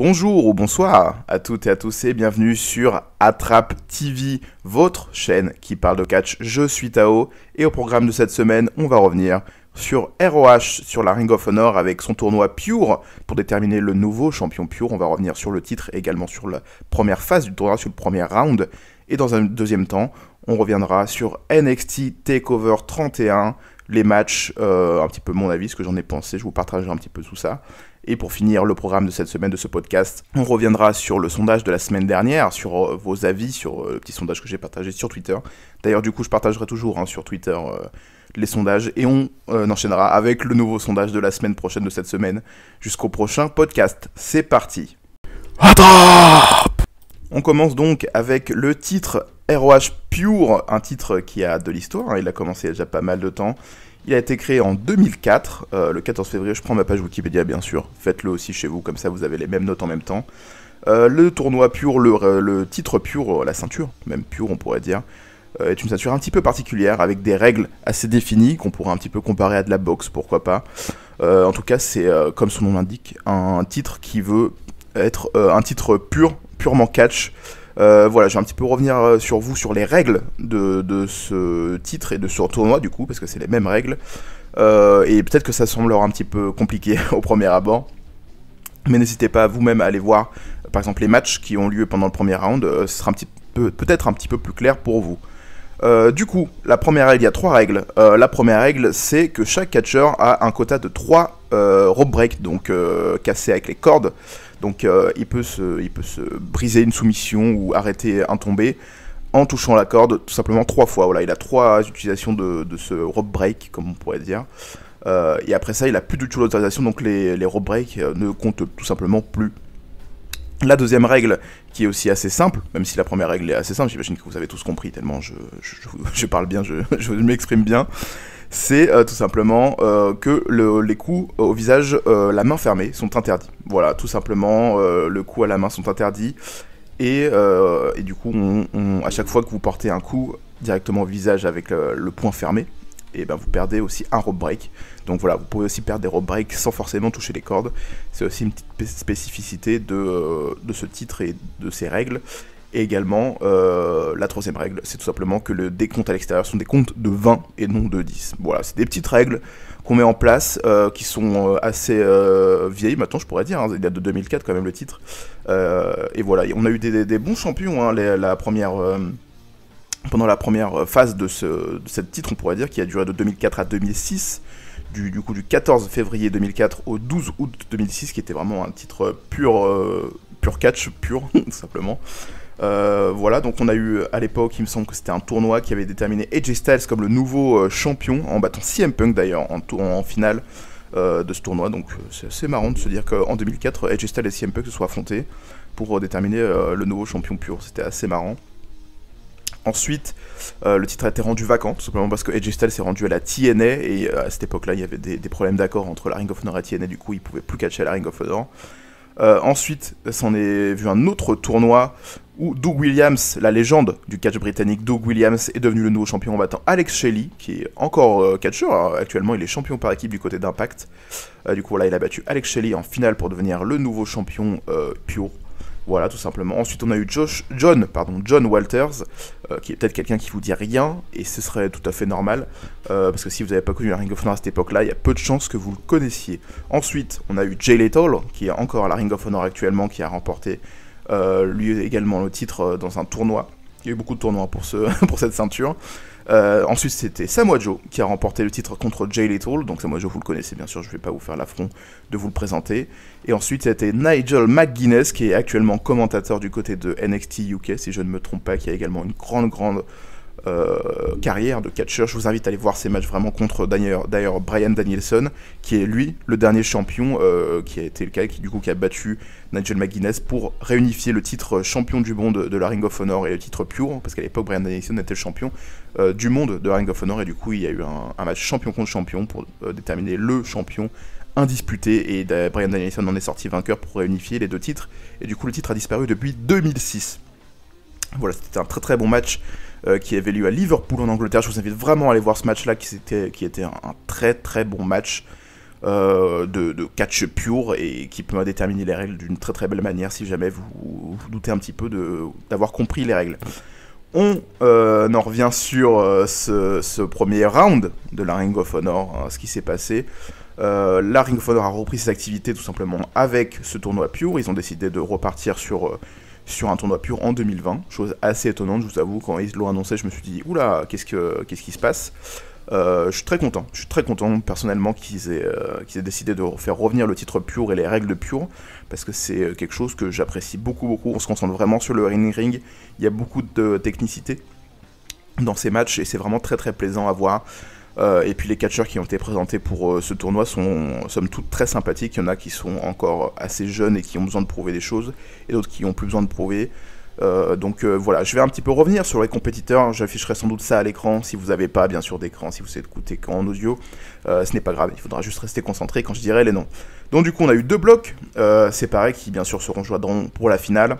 Bonjour ou bonsoir à toutes et à tous et bienvenue sur Attrape TV, votre chaîne qui parle de catch. Je suis Tao et au programme de cette semaine, on va revenir sur ROH, sur la Ring of Honor avec son tournoi Pure pour déterminer le nouveau champion Pure. On va revenir sur le titre et également sur la première phase du tournoi, sur le premier round. Et dans un deuxième temps, on reviendra sur NXT TakeOver 31, les matchs, un petit peu mon avis, ce que j'en ai pensé, je vous partagerai un petit peu tout ça. Et pour finir le programme de cette semaine de ce podcast, on reviendra sur le sondage de la semaine dernière, sur vos avis, sur le petit sondage que j'ai partagé sur Twitter. D'ailleurs, du coup, je partagerai toujours sur Twitter les sondages et on enchaînera avec le nouveau sondage de la semaine prochaine de cette semaine jusqu'au prochain podcast. C'est parti. Attrape! On commence donc avec le titre ROH Pure, un titre qui a de l'histoire, il a commencé il y a déjà pas mal de temps. Il a été créé en 2004, le 14 février, je prends ma page Wikipédia bien sûr, faites-le aussi chez vous, comme ça vous avez les mêmes notes en même temps. Le tournoi Pure, le titre Pure, la ceinture, même Pure on pourrait dire, est une ceinture un petit peu particulière, avec des règles assez définies, qu'on pourrait un petit peu comparer à de la boxe, pourquoi pas. En tout cas c'est, comme son nom l'indique, un titre qui veut être un titre purement catch. Voilà, je vais un petit peu revenir sur les règles de ce titre et de ce tournoi du coup, parce que c'est les mêmes règles, et peut-être que ça semblera un petit peu compliqué au premier abord, mais n'hésitez pas vous-même à aller voir, par exemple, les matchs qui ont lieu pendant le premier round, ce sera peut-être un petit peu plus clair pour vous. Du coup, la première règle, il y a 3 règles. La première règle, c'est que chaque catcheur a un quota de 3 rope break, donc cassés avec les cordes. Donc il peut se briser une soumission ou arrêter un tombé en touchant la corde tout simplement 3 fois. Voilà, il a 3 utilisations de ce rope break, comme on pourrait dire. Et après ça, il a plus du tout l'autorisation, donc les rope break ne comptent tout simplement plus. La deuxième règle, qui est aussi assez simple, même si la première règle est assez simple, j'imagine que vous avez tous compris, tellement je parle bien, je m'exprime bien, c'est tout simplement que les coups au visage, la main fermée, sont interdits. Voilà, tout simplement, le coup à la main sont interdits, et du coup, à chaque fois que vous portez un coup directement au visage avec le poing fermé, et ben vous perdez aussi un rope break. Donc voilà, vous pouvez aussi perdre des rope breaks sans forcément toucher les cordes. C'est aussi une petite spécificité de ce titre et de ses règles. Et également, la troisième règle, c'est tout simplement que les décomptes à l'extérieur sont des comptes de 20 et non de 10. Voilà, c'est des petites règles qu'on met en place, qui sont assez vieilles maintenant, je pourrais dire, hein, il date de 2004 quand même le titre. Et voilà, on a eu des bons champions, hein, pendant la première phase de cette titre, on pourrait dire, qui a duré de 2004 à 2006, du 14 février 2004 au 12 août 2006, qui était vraiment un titre pur catch, pur, tout simplement. Voilà, donc on a eu, à l'époque, il me semble que c'était un tournoi qui avait déterminé AJ Styles comme le nouveau champion, en battant CM Punk d'ailleurs, en finale de ce tournoi, donc c'est assez marrant de se dire qu'en 2004, AJ Styles et CM Punk se soient affrontés pour déterminer le nouveau champion pur, c'était assez marrant. Ensuite, le titre a été rendu vacant, tout simplement parce que AJ Styles s'est rendu à la TNA, et à cette époque-là, il y avait des problèmes d'accord entre la Ring of Honor et la TNA, du coup, il pouvait plus catcher à la Ring of Honor. Ensuite, s'en est vu un autre tournoi où Doug Williams, la légende du catch britannique, Doug Williams est devenu le nouveau champion en battant Alex Shelley, qui est encore catcheur, hein. Actuellement il est champion par équipe du côté d'Impact. Du coup, là, il a battu Alex Shelley en finale pour devenir le nouveau champion pure. Voilà, tout simplement. Ensuite, on a eu John Walters, qui est peut-être quelqu'un qui vous dit rien, et ce serait tout à fait normal, parce que si vous n'avez pas connu la Ring of Honor à cette époque-là, il y a peu de chances que vous le connaissiez. Ensuite, on a eu Jay Lethal, qui est encore à la Ring of Honor actuellement, qui a remporté lui également le titre dans un tournoi. Il y a eu beaucoup de tournois pour cette ceinture. Ensuite, c'était Samoa Joe qui a remporté le titre contre Jay Lethal. Donc Samoa Joe, vous le connaissez bien sûr, je ne vais pas vous faire l'affront de vous le présenter. Et ensuite, c'était Nigel McGuinness, qui est actuellement commentateur du côté de NXT UK, si je ne me trompe pas, qui a également une grande carrière de catcheur. Je vous invite à aller voir ses matchs vraiment contre d'ailleurs Bryan Danielson, qui est lui le dernier champion, qui a été le cas, qui a battu Nigel McGuinness pour réunifier le titre champion du monde de la Ring of Honor et le titre pure, parce qu'à l'époque Bryan Danielson était le champion du monde de la Ring of Honor, et du coup il y a eu un match champion contre champion pour déterminer le champion indisputé, et Bryan Danielson en est sorti vainqueur pour réunifier les deux titres, et du coup le titre a disparu depuis 2006. Voilà, c'était un très très bon match qui avait lieu à Liverpool en Angleterre. Je vous invite vraiment à aller voir ce match-là, qui était un très très bon match. de catch pur et qui peut déterminer les règles d'une très très belle manière si jamais vous doutez un petit peu d'avoir compris les règles. On en revient sur ce premier round de la Ring of Honor, hein, ce qui s'est passé. La Ring of Honor a repris ses activités tout simplement avec ce tournoi pur. Ils ont décidé de repartir sur un tournoi pur en 2020, chose assez étonnante, je vous avoue. Quand ils l'ont annoncé, je me suis dit oula, qu'est-ce qui se passe. Je suis très content personnellement qu'ils aient décidé de faire revenir le titre pur et les règles de pur, parce que c'est quelque chose que j'apprécie beaucoup. On se concentre vraiment sur le ring, il y a beaucoup de technicité dans ces matchs et c'est vraiment très très plaisant à voir. Et puis les catcheurs qui ont été présentés pour ce tournoi sont somme toute très sympathiques. Il y en a qui sont encore assez jeunes et qui ont besoin de prouver des choses, et d'autres qui n'ont plus besoin de prouver. Donc voilà, je vais un petit peu revenir sur les compétiteurs. J'afficherai sans doute ça à l'écran si vous n'avez pas bien sûr d'écran, si vous écoutez qu'en audio, ce n'est pas grave, il faudra juste rester concentré quand je dirai les noms. Donc du coup on a eu 2 blocs séparés qui bien sûr seront joindront pour la finale.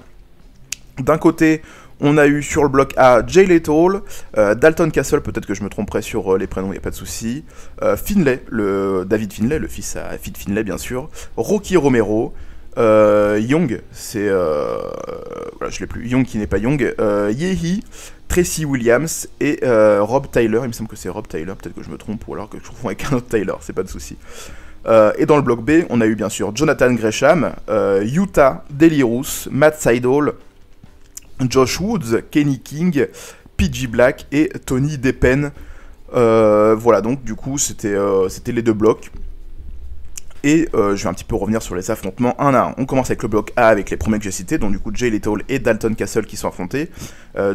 D'un côté, on a eu sur le bloc A Jay Lethal, Dalton Castle, peut-être que je me tromperai sur les prénoms, il n'y a pas de souci, Finlay, David Finlay, le fils à Fit Finlay bien sûr, Rocky Romero, Young, c'est... voilà, je l'ai plus, Young qui n'est pas Young, Yehi, Tracy Williams et Rob Tyler, il me semble que c'est Rob Tyler, peut-être que je me trompe, ou alors que je confonds avec un autre Tyler, c'est pas de souci. Et dans le bloc B, on a eu bien sûr Jonathan Gresham, Utah Delirous, Matt Seidel, Josh Woods, Kenny King, PG Black et Tony Depen. Voilà, donc du coup c'était les 2 blocs. Et je vais un petit peu revenir sur les affrontements un à un. On commence avec le bloc A avec les premiers que j'ai cités, donc du coup Jay Lethal et Dalton Castle qui sont affrontés.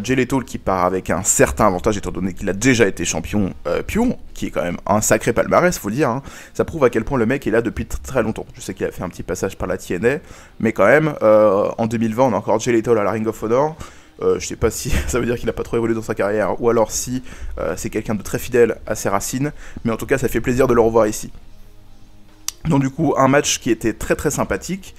Jay Lethal qui part avec un certain avantage étant donné qu'il a déjà été champion pure, qui est quand même un sacré palmarès, faut le dire. Hein. Ça prouve à quel point le mec est là depuis très longtemps. Je sais qu'il a fait un petit passage par la TNA, mais quand même, en 2020 on a encore Jay Lethal à la Ring of Honor. Je sais pas si ça veut dire qu'il a pas trop évolué dans sa carrière, ou alors si c'est quelqu'un de très fidèle à ses racines, mais en tout cas ça fait plaisir de le revoir ici. Donc du coup, un match qui était très très sympathique.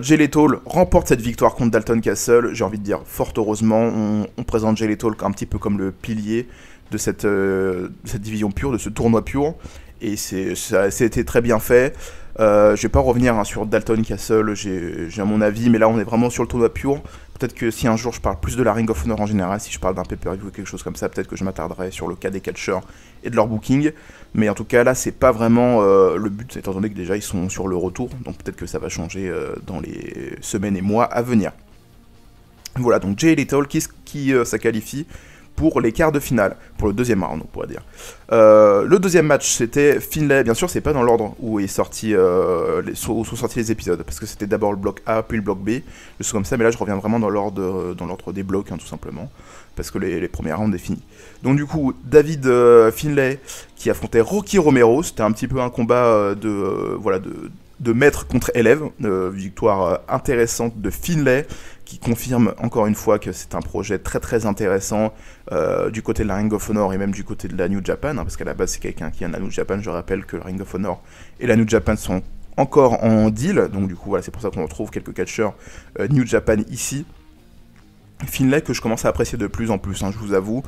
Jay Lethal remporte cette victoire contre Dalton Castle. J'ai envie de dire, fort heureusement, on présente Jay Lethal un petit peu comme le pilier de cette division pure, de ce tournoi pur. Et ça a été très bien fait. Je vais pas revenir hein, sur Dalton Castle, j'ai mon avis, mais là on est vraiment sur le tournoi pur. Peut-être que si un jour je parle plus de la Ring of Honor en général, si je parle d'un pay-per-view ou quelque chose comme ça, peut-être que je m'attarderai sur le cas des catcheurs et de leur booking. Mais en tout cas là c'est pas vraiment le but, étant donné que déjà ils sont sur le retour, donc peut-être que ça va changer dans les semaines et mois à venir. Voilà, donc Jay Lethal qui ça qualifie pour les quarts de finale, pour le deuxième round on pourrait dire. Le deuxième match c'était Finlay, bien sûr c'est pas dans l'ordre où est sorti, sont sortis les épisodes, parce que c'était d'abord le bloc A puis le bloc B, je suis comme ça, mais là je reviens vraiment dans l'ordre des blocs hein, tout simplement, parce que les premiers rounds est fini. Donc du coup David Finlay qui affrontait Rocky Romero, c'était un petit peu un combat de maître contre élève, victoire intéressante de Finlay, qui confirme encore une fois que c'est un projet très très intéressant du côté de la Ring of Honor et même du côté de la New Japan, hein, parce qu'à la base c'est quelqu'un qui vient de la New Japan. Je rappelle que la Ring of Honor et la New Japan sont encore en deal, donc du coup voilà, c'est pour ça qu'on retrouve quelques catcheurs New Japan ici. Finlay que je commence à apprécier de plus en plus, hein, je vous avoue.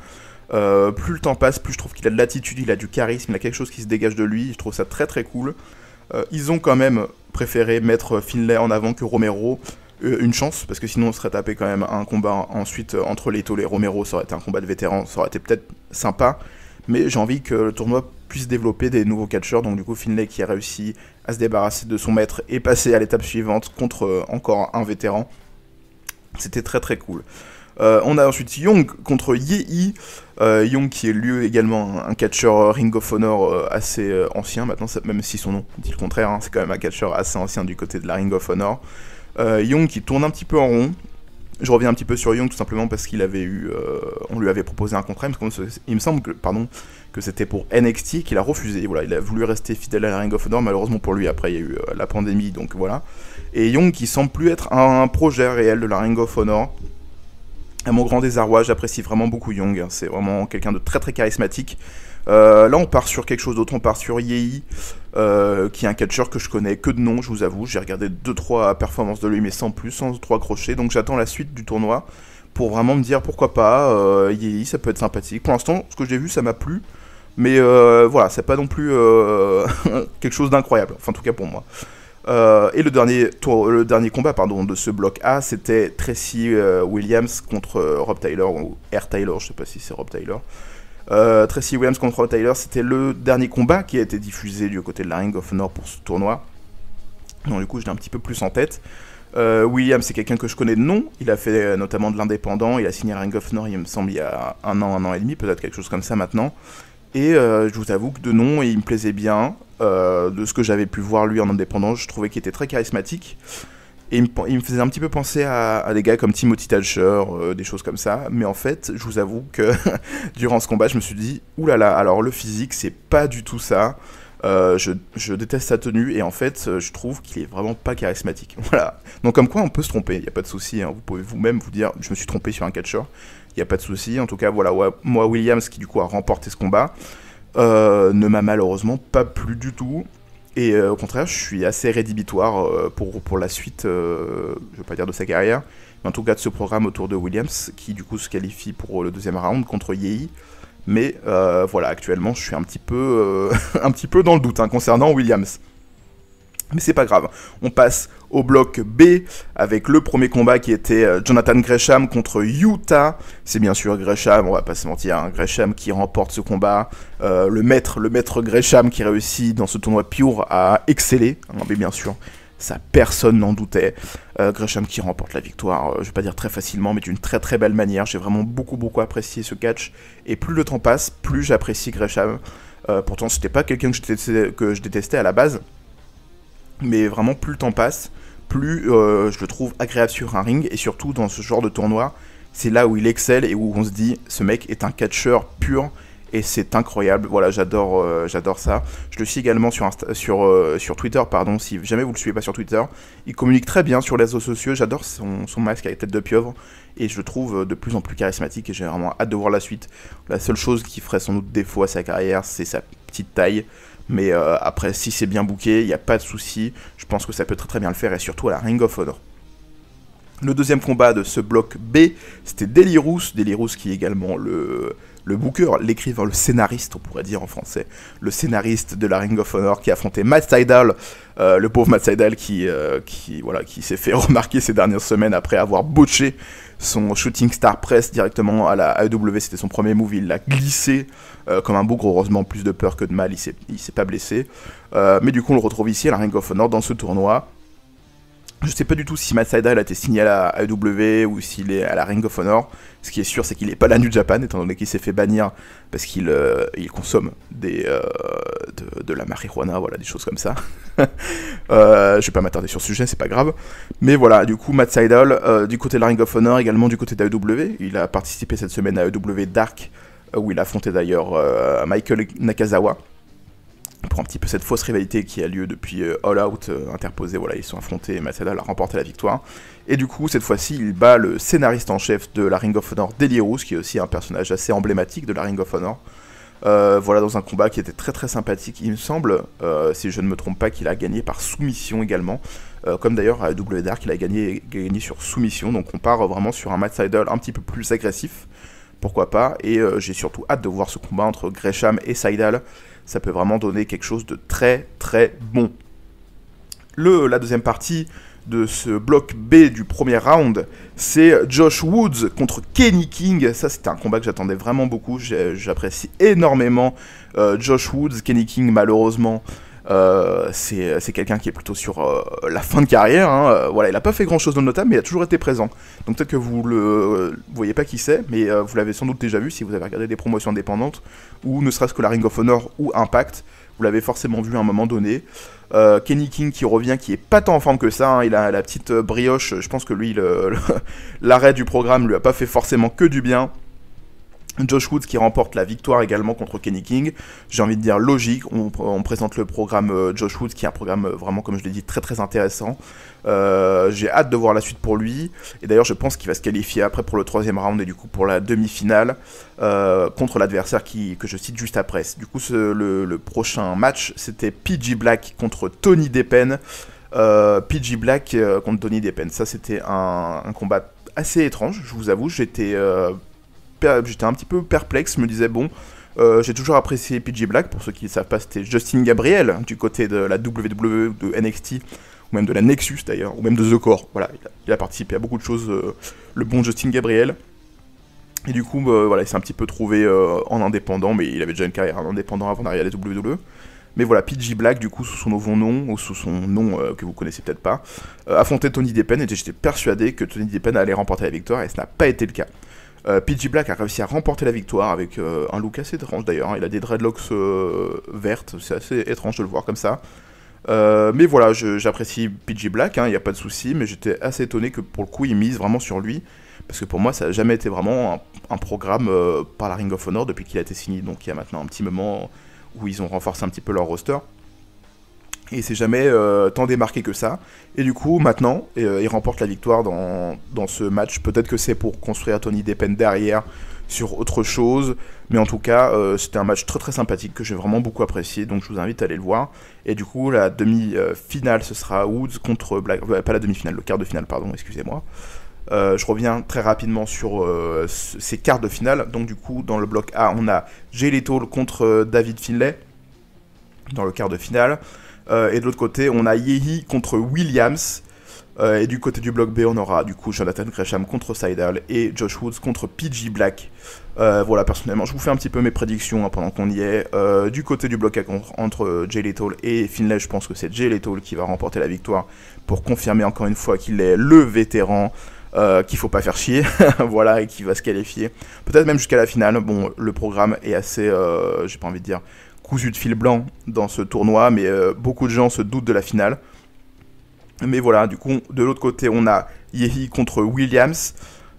Plus le temps passe, plus je trouve qu'il a de l'attitude, il a du charisme, il a quelque chose qui se dégage de lui, je trouve ça très très cool. Ils ont quand même préféré mettre Finlay en avant que Romero, une chance, parce que sinon on serait tapé quand même un combat ensuite entre Lethal et Romero, ça aurait été un combat de vétérans, ça aurait été peut-être sympa, mais j'ai envie que le tournoi puisse développer des nouveaux catcheurs, donc du coup Finlay qui a réussi à se débarrasser de son maître et passer à l'étape suivante contre encore un vétéran, c'était très très cool. On a ensuite Young contre Yehi, Young qui est lui également un catcheur Ring of Honor assez ancien maintenant, même si son nom dit le contraire, hein, c'est quand même un catcheur assez ancien du côté de la Ring of Honor. Young qui tourne un petit peu en rond. Je reviens un petit peu sur Young tout simplement parce qu'il avait eu, on lui avait proposé un contrat, il me semble que c'était pour NXT qu'il a refusé. Voilà, il a voulu rester fidèle à la Ring of Honor, malheureusement pour lui après il y a eu la pandémie, donc voilà. Et Young qui semble plus être un projet réel de la Ring of Honor. À mon grand désarroi, j'apprécie vraiment beaucoup Young, hein, c'est vraiment quelqu'un de très très charismatique. Là on part sur quelque chose d'autre, on part sur Yehi, qui est un catcheur que je connais que de nom, je vous avoue. J'ai regardé 2-3 performances de lui, mais sans plus, sans trop accrocher, donc j'attends la suite du tournoi pour vraiment me dire pourquoi pas, Yehi ça peut être sympathique. Pour l'instant, ce que j'ai vu ça m'a plu, Mais voilà, c'est pas non plus quelque chose d'incroyable, enfin en tout cas pour moi. Et le dernier combat de ce bloc A, c'était Tracy Williams contre Rob Taylor, ou Air Taylor, je sais pas si c'est Rob Taylor. Tracy Williams contre Rob Taylor, c'était le dernier combat qui a été diffusé du côté de la Ring of Honor pour ce tournoi. Donc du coup, je l'ai un petit peu plus en tête. Williams, c'est quelqu'un que je connais de nom. Il a fait notamment de l'indépendant. Il a signé à Ring of Honor, il me semble, il y a un an et demi, peut-être quelque chose comme ça maintenant. Et je vous avoue que de nom, il me plaisait bien. De ce que j'avais pu voir lui en indépendant, je trouvais qu'il était très charismatique. Et il me faisait un petit peu penser à des gars comme Timothy Thatcher, des choses comme ça. Mais en fait, je vous avoue que durant ce combat, je me suis dit, oulala, alors le physique, c'est pas du tout ça. Je déteste sa tenue et en fait, je trouve qu'il est vraiment pas charismatique. Voilà. Donc comme quoi, on peut se tromper, il n'y a pas de souci. Hein. Vous pouvez vous-même vous dire, je me suis trompé sur un catcheur. Il n'y a pas de souci. En tout cas, voilà, ouais, moi, Williams, qui du coup a remporté ce combat, ne m'a malheureusement pas plu du tout. Et au contraire, je suis assez rédhibitoire pour la suite, je ne veux pas dire de sa carrière, mais en tout cas de ce programme autour de Williams, qui du coup se qualifie pour le deuxième round contre Yei. Mais voilà, actuellement, je suis un petit peu dans le doute concernant Williams. Mais c'est pas grave. On passe au bloc B avec le premier combat qui était Jonathan Gresham contre Yuta. C'est bien sûr Gresham, on va pas se mentir, Gresham qui remporte ce combat. Le maître Gresham qui réussit dans ce tournoi pure à exceller. Mais bien sûr, ça personne n'en doutait. Gresham qui remporte la victoire, je vais pas dire très facilement, mais d'une très très belle manière. J'ai vraiment beaucoup apprécié ce catch. Et plus le temps passe, plus j'apprécie Gresham. Pourtant, c'était pas quelqu'un que je détestais à la base. Mais vraiment, plus le temps passe, plus je le trouve agréable sur un ring. Et surtout, dans ce genre de tournoi, c'est là où il excelle et où on se dit, ce mec est un catcheur pur. Et c'est incroyable, voilà, j'adore ça. Je le suis également sur Twitter, pardon, si jamais vous le suivez pas sur Twitter. Il communique très bien sur les réseaux sociaux, j'adore son masque avec tête de pieuvre. Et je le trouve de plus en plus charismatique et j'ai vraiment hâte de voir la suite. La seule chose qui ferait sans doute défaut à sa carrière, c'est sa petite taille. Mais après, si c'est bien booké, il n'y a pas de souci. Je pense que ça peut très bien le faire et surtout à la Ring of Honor. Le deuxième combat de ce bloc B, c'était Delirous qui est également le booker, l'écrivain, le scénariste, on pourrait dire en français, le scénariste de la Ring of Honor qui a affronté Matt Sydal, le pauvre Matt Sydal qui s'est fait remarquer ces dernières semaines après avoir botché son Shooting Star Press directement à la AEW, c'était son premier move, il l'a glissé comme un bougre, heureusement plus de peur que de mal, il s'est pas blessé, mais du coup on le retrouve ici à la Ring of Honor dans ce tournoi. Je sais pas du tout si Matt Sydal a été signé à la AEW ou s'il est à la Ring of Honor. Ce qui est sûr, c'est qu'il est pas à la New Japan, étant donné qu'il s'est fait bannir parce qu'il consomme de la marijuana, voilà, des choses comme ça. Je vais pas m'attarder sur ce sujet, c'est pas grave. Mais voilà, du coup, Matt Sydal, du côté de la Ring of Honor, également du côté de l'AEW. Il a participé cette semaine à AEW Dark, où il a affronté d'ailleurs Michael Nakazawa. Pour un petit peu cette fausse rivalité qui a lieu depuis All Out interposé, voilà, ils sont affrontés et Matt Sydal a remporté la victoire. Et du coup, cette fois-ci, il bat le scénariste en chef de la Ring of Honor, Delirous, qui est aussi un personnage assez emblématique de la Ring of Honor. Voilà, dans un combat qui était très sympathique, il me semble, si je ne me trompe pas, qu'il a gagné par soumission également. Comme d'ailleurs à AEW Dark, il a gagné sur soumission, donc on part vraiment sur un Matt Sydal un petit peu plus agressif. Pourquoi pas, et j'ai surtout hâte de voir ce combat entre Gresham et Sydal. Ça peut vraiment donner quelque chose de très bon. La deuxième partie de ce bloc B du premier round, c'est Josh Woods contre Kenny King. Ça, c'était un combat que j'attendais vraiment beaucoup. J'apprécie énormément Josh Woods. Kenny King, malheureusement, c'est quelqu'un qui est plutôt sur la fin de carrière. Voilà, il n'a pas fait grand chose de notable, mais il a toujours été présent. Donc peut-être que vous le voyez pas qui c'est, mais vous l'avez sans doute déjà vu si vous avez regardé des promotions indépendantes, ou ne serait-ce que la Ring of Honor ou Impact. Vous l'avez forcément vu à un moment donné. Kenny King qui revient, qui est pas tant en forme que ça. Il a la petite brioche. Je pense que lui, l'arrêt du programme lui a pas fait forcément que du bien. Josh Woods qui remporte la victoire également contre Kenny King. J'ai envie de dire logique, on présente le programme Josh Woods qui est un programme vraiment, comme je l'ai dit, très intéressant. J'ai hâte de voir la suite pour lui. Et d'ailleurs je pense qu'il va se qualifier après pour le troisième round et du coup pour la demi-finale contre l'adversaire que je cite juste après. Du coup le prochain match c'était PG Black contre Tony Deppen. PG Black contre Tony Deppen. Ça c'était un combat assez étrange, je vous avoue. J'étais un petit peu perplexe, je me disais bon, J'ai toujours apprécié PJ Black, pour ceux qui ne savent pas, c'était Justin Gabriel, du côté de la WWE, de NXT, ou même de la Nexus d'ailleurs, ou même de The Core. Voilà, il a participé à beaucoup de choses, le bon Justin Gabriel. Et du coup, voilà, il s'est un petit peu trouvé en indépendant, mais il avait déjà une carrière en indépendant avant d'arriver à la WWE. Mais voilà, PJ Black, du coup, sous son nouveau nom, ou sous son nom que vous connaissez peut-être pas, affrontait Tony Deppen, et j'étais persuadé que Tony Deppen allait remporter la victoire, et ce n'a pas été le cas. PJ Black a réussi à remporter la victoire avec un look assez étrange d'ailleurs, il a des dreadlocks vertes, c'est assez étrange de le voir comme ça. Mais voilà, j'apprécie PJ Black, il n'y a pas de souci, mais j'étais assez étonné que pour le coup il mise vraiment sur lui, parce que pour moi ça n'a jamais été vraiment un programme par la Ring of Honor depuis qu'il a été signé, donc il y a maintenant un petit moment où ils ont renforcé un petit peu leur roster. Et c'est jamais tant démarqué que ça. Et du coup, maintenant, il remporte la victoire dans ce match. Peut-être que c'est pour construire Tony Deppen derrière sur autre chose. Mais en tout cas, c'était un match très très sympathique que j'ai vraiment beaucoup apprécié. Donc je vous invite à aller le voir. Et du coup, la demi-finale, ce sera Woods contre Black... pas la demi-finale, le quart de finale, pardon, excusez-moi. Je reviens très rapidement sur ces quarts de finale. Donc du coup, dans le bloc A, on a Jay Lethal contre David Finlay dans le quart de finale. Et de l'autre côté, on a Yehi contre Williams. Et du côté du bloc B, on aura du coup Jonathan Gresham contre Seidel et Josh Woods contre PJ Black. Voilà, personnellement, je vous fais un petit peu mes prédictions pendant qu'on y est. Du côté du bloc A entre Jay Lethal et Finlay, je pense que c'est Jay Lethal qui va remporter la victoire pour confirmer encore une fois qu'il est le vétéran. Qu'il faut pas faire chier, voilà, et qui va se qualifier. Peut-être même jusqu'à la finale. Bon, le programme est assez, j'ai pas envie de dire, cousu de fil blanc dans ce tournoi, mais beaucoup de gens se doutent de la finale. Mais voilà, du coup, de l'autre côté, on a Yehi contre Williams.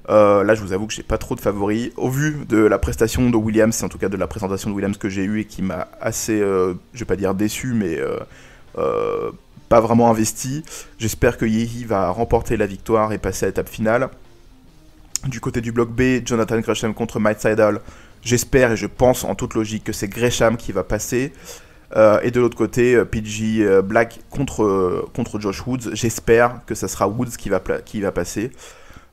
Là, je vous avoue que j'ai pas trop de favoris. Au vu de la prestation de Williams, en tout cas de la présentation de Williams que j'ai eue et qui m'a assez, je vais pas dire déçu, mais pas vraiment investi. J'espère que Yehi va remporter la victoire et passer à l'étape finale. Du côté du bloc B, Jonathan Gresham contre Matt Seidel. J'espère et je pense en toute logique que c'est Gresham qui va passer. Et de l'autre côté, PJ Black contre Josh Woods. J'espère que ça sera Woods qui va passer.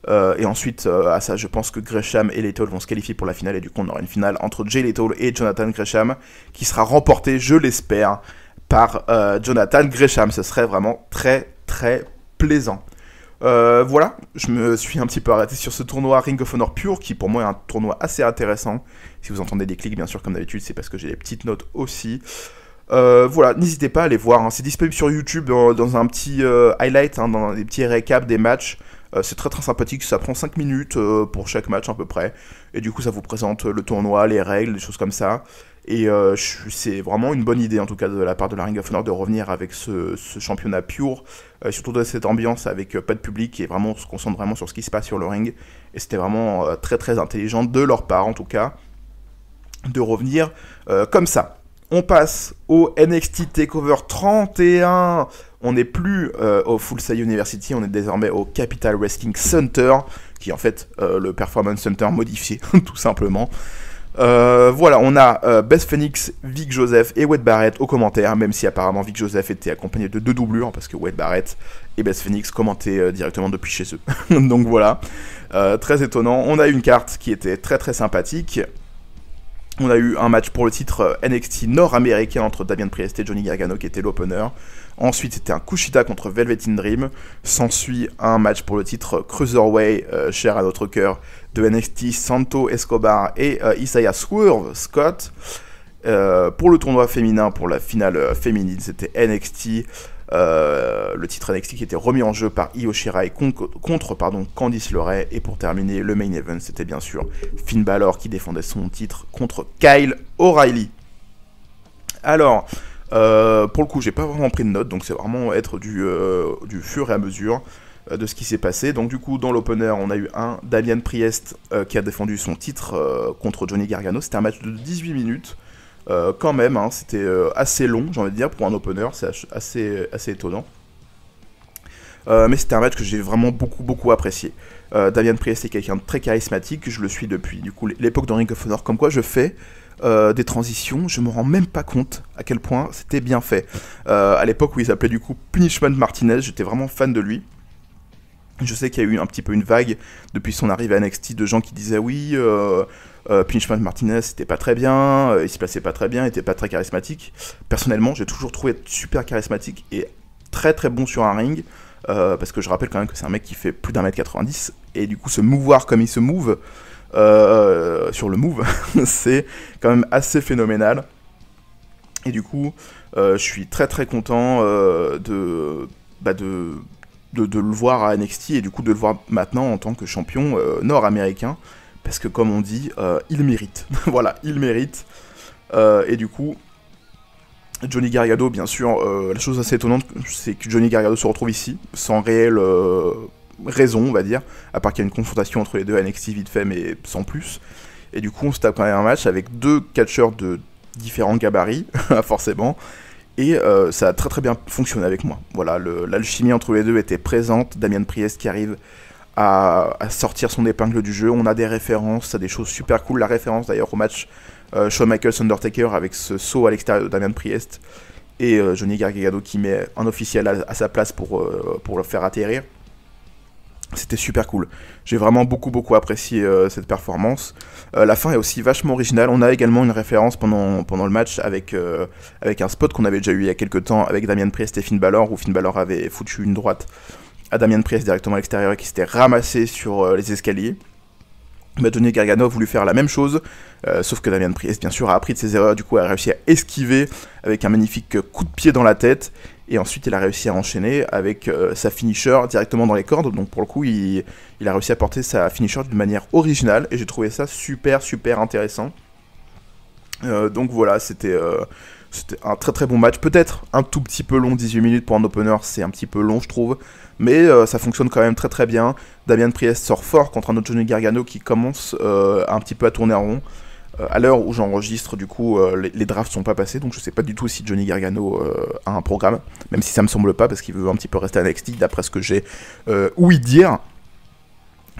Et ensuite, à ça, je pense que Gresham et Lethal vont se qualifier pour la finale. Et du coup, on aura une finale entre Jay Lethal et Jonathan Gresham qui sera remportée, je l'espère, par Jonathan Gresham. Ce serait vraiment très très plaisant. Voilà, je me suis un petit peu arrêté sur ce tournoi Ring of Honor Pure qui pour moi est un tournoi assez intéressant. Si vous entendez des clics, bien sûr, comme d'habitude, c'est parce que j'ai des petites notes aussi. Voilà, n'hésitez pas à aller voir, c'est disponible sur YouTube dans un petit highlight, dans des petits récaps des matchs. C'est très très sympathique, ça prend 5 minutes pour chaque match à peu près. Et du coup ça vous présente le tournoi, les règles, des choses comme ça. Et c'est vraiment une bonne idée en tout cas de la part de la Ring of Honor de revenir avec ce championnat pure, surtout dans cette ambiance avec pas de public et vraiment on se concentre vraiment sur ce qui se passe sur le ring. Et c'était vraiment très très intelligent de leur part en tout cas de revenir comme ça. On passe au NXT TakeOver 31. On n'est plus au Full Sail University, on est désormais au Capital Wrestling Center, qui est en fait le Performance Center modifié, tout simplement. Voilà, on a Beth Phoenix, Vic Joseph et Wade Barrett aux commentaires, même si apparemment Vic Joseph était accompagné de 2 doublures, parce que Wade Barrett et Beth Phoenix commentaient directement depuis chez eux. Donc voilà, très étonnant. On a eu une carte qui était très très sympathique. On a eu un match pour le titre NXT nord-américain entre Damian Priest et Johnny Gargano qui était l'opener. Ensuite, c'était un Kushida contre Velvet in Dream. S'ensuit un match pour le titre Cruiserweight, cher à notre cœur, de NXT, Santo Escobar et Isaiah Swerve Scott. Pour le tournoi féminin, pour la finale féminine, c'était NXT. Le titre NXT qui était remis en jeu par Io Shirai contre Candice LeRae. Et pour terminer, le main event, c'était bien sûr Finn Balor qui défendait son titre contre Kyle O'Reilly. Alors, pour le coup, j'ai pas vraiment pris de notes, donc c'est vraiment être du fur et à mesure de ce qui s'est passé. Donc du coup, dans l'opener, on a eu un Damian Priest qui a défendu son titre contre Johnny Gargano. C'était un match de 18 minutes. Quand même, hein, c'était assez long, j'ai envie de dire, pour un opener, c'est assez étonnant. Mais c'était un match que j'ai vraiment beaucoup apprécié. Damian Priest est quelqu'un de très charismatique, je le suis depuis du coup l'époque de Ring of Honor, comme quoi je fais des transitions, je me rends même pas compte à quel point c'était bien fait. À l'époque où il s'appelait du coup Punishment Martinez, j'étais vraiment fan de lui. Je sais qu'il y a eu un petit peu une vague depuis son arrivée à NXT de gens qui disaient oui, Punishment Martinez c'était pas très bien, il se plaçait pas très bien, il était pas très charismatique. Personnellement, j'ai toujours trouvé super charismatique et très très bon sur un ring, parce que je rappelle quand même que c'est un mec qui fait plus d'1m90, et du coup se mouvoir comme il se move sur le move, c'est quand même assez phénoménal. Et du coup, je suis très très content de le voir à NXT et du coup de le voir maintenant en tant que champion nord-américain, parce que comme on dit, il mérite. Voilà, il mérite. Et du coup, Johnny Gargano, bien sûr, la chose assez étonnante, c'est que Johnny Gargano se retrouve ici, sans réelle raison, on va dire, à part qu'il y a une confrontation entre les deux à NXT vite fait, mais sans plus. Et du coup, on se tape quand même un match avec deux catcheurs de différents gabarits, forcément, et ça a très très bien fonctionné avec moi. Voilà, l'alchimie entre les deux était présente. Damian Priest qui arrive à sortir son épingle du jeu. On a des références à des choses super cool. La référence d'ailleurs au match Shawn Michaels Undertaker avec ce saut à l'extérieur de Damian Priest et Johnny Gargano qui met un officiel à sa place pour le faire atterrir. C'était super cool. J'ai vraiment beaucoup apprécié cette performance. La fin est aussi vachement originale. On a également une référence pendant le match avec un spot qu'on avait déjà eu il y a quelques temps avec Damian Priest et Finn Balor, où Finn Balor avait foutu une droite à Damian Priest directement à l'extérieur et qui s'était ramassé sur les escaliers. Johnny Gargano a voulu faire la même chose, sauf que Damian Priest, bien sûr, a appris de ses erreurs, du coup a réussi à esquiver avec un magnifique coup de pied dans la tête, et ensuite il a réussi à enchaîner avec sa finisher directement dans les cordes, donc pour le coup il a réussi à porter sa finisher d'une manière originale, et j'ai trouvé ça super intéressant. Donc voilà, c'était un très bon match, peut-être un tout petit peu long, 18 minutes pour un opener, c'est un petit peu long je trouve, mais ça fonctionne quand même très bien. Damian Priest sort fort contre un autre Johnny Gargano qui commence un petit peu à tourner en rond. À l'heure où j'enregistre, du coup, les drafts sont pas passés, donc je sais pas du tout si Johnny Gargano a un programme, même si ça me semble pas, parce qu'il veut un petit peu rester à NXT, d'après ce que j'ai ouï dire.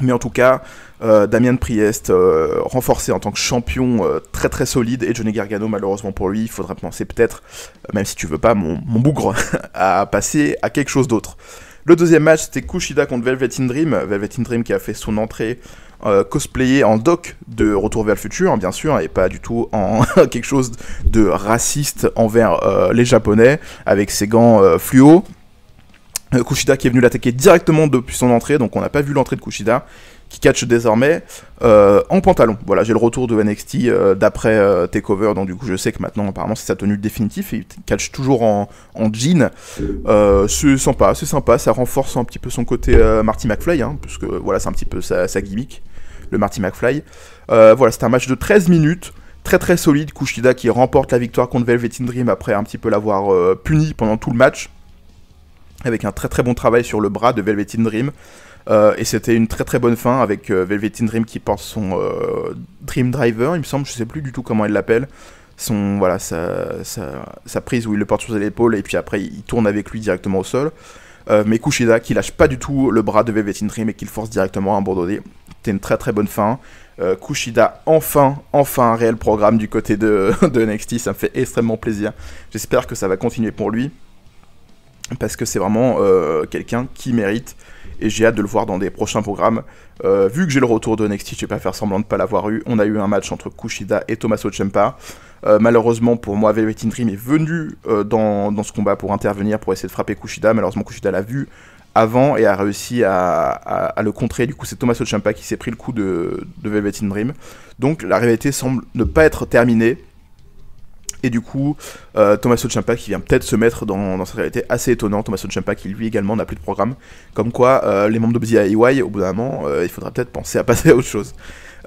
Mais en tout cas, Damian Priest renforcé en tant que champion très solide, et Johnny Gargano, malheureusement pour lui, il faudrait penser peut-être, même si tu veux pas, mon bougre, à passer à quelque chose d'autre. Le deuxième match, c'était Kushida contre Velvet in Dream. Velvet in Dream qui a fait son entrée cosplayé en Doc de Retour vers le futur, bien sûr, et pas du tout en quelque chose de raciste envers les Japonais, avec ses gants fluo. Kushida qui est venu l'attaquer directement depuis son entrée, donc on n'a pas vu l'entrée de Kushida, qui catch désormais en pantalon. Voilà, j'ai le retour de NXT d'après TakeOver, donc du coup je sais que maintenant apparemment c'est sa tenue définitive, et il catch toujours en jean. C'est sympa, ça renforce un petit peu son côté Marty McFly, hein, parce que voilà, c'est un petit peu sa gimmick, le Marty McFly. Voilà, c'était un match de 13 minutes, très solide. Kushida qui remporte la victoire contre Velvet in Dream après un petit peu l'avoir puni pendant tout le match, avec un très bon travail sur le bras de Velvet in Dream. Et c'était une très bonne fin avec Velvet in Dream qui porte son Dream Driver, il me semble, je sais plus du tout comment il l'appelle, voilà, sa prise où il le porte sur ses épaules et puis après il tourne avec lui directement au sol. Mais Kushida qui lâche pas du tout le bras de Velvet in Dream et qui le force directement à abandonner. C'était une très bonne fin. Kushida, enfin un réel programme du côté de NXT, ça me fait extrêmement plaisir. J'espère que ça va continuer pour lui, parce que c'est vraiment quelqu'un qui mérite, et j'ai hâte de le voir dans des prochains programmes. Vu que j'ai le retour de NXT, je vais pas faire semblant de ne pas l'avoir eu. On a eu un match entre Kushida et Tommaso Ciampa. Malheureusement pour moi, Velvet in Dream est venu dans ce combat pour intervenir, pour essayer de frapper Kushida. Malheureusement, Kushida l'a vu avant et a réussi à le contrer. Du coup, c'est Tommaso Ciampa qui s'est pris le coup de Velvet in Dream. Donc la rivalité semble ne pas être terminée. Et du coup, Tommaso Ciampa qui vient peut-être se mettre dans cette réalité assez étonnante. Tommaso Ciampa qui lui également n'a plus de programme. Comme quoi, les membres de DIY, au bout d'un moment, il faudra peut-être penser à passer à autre chose.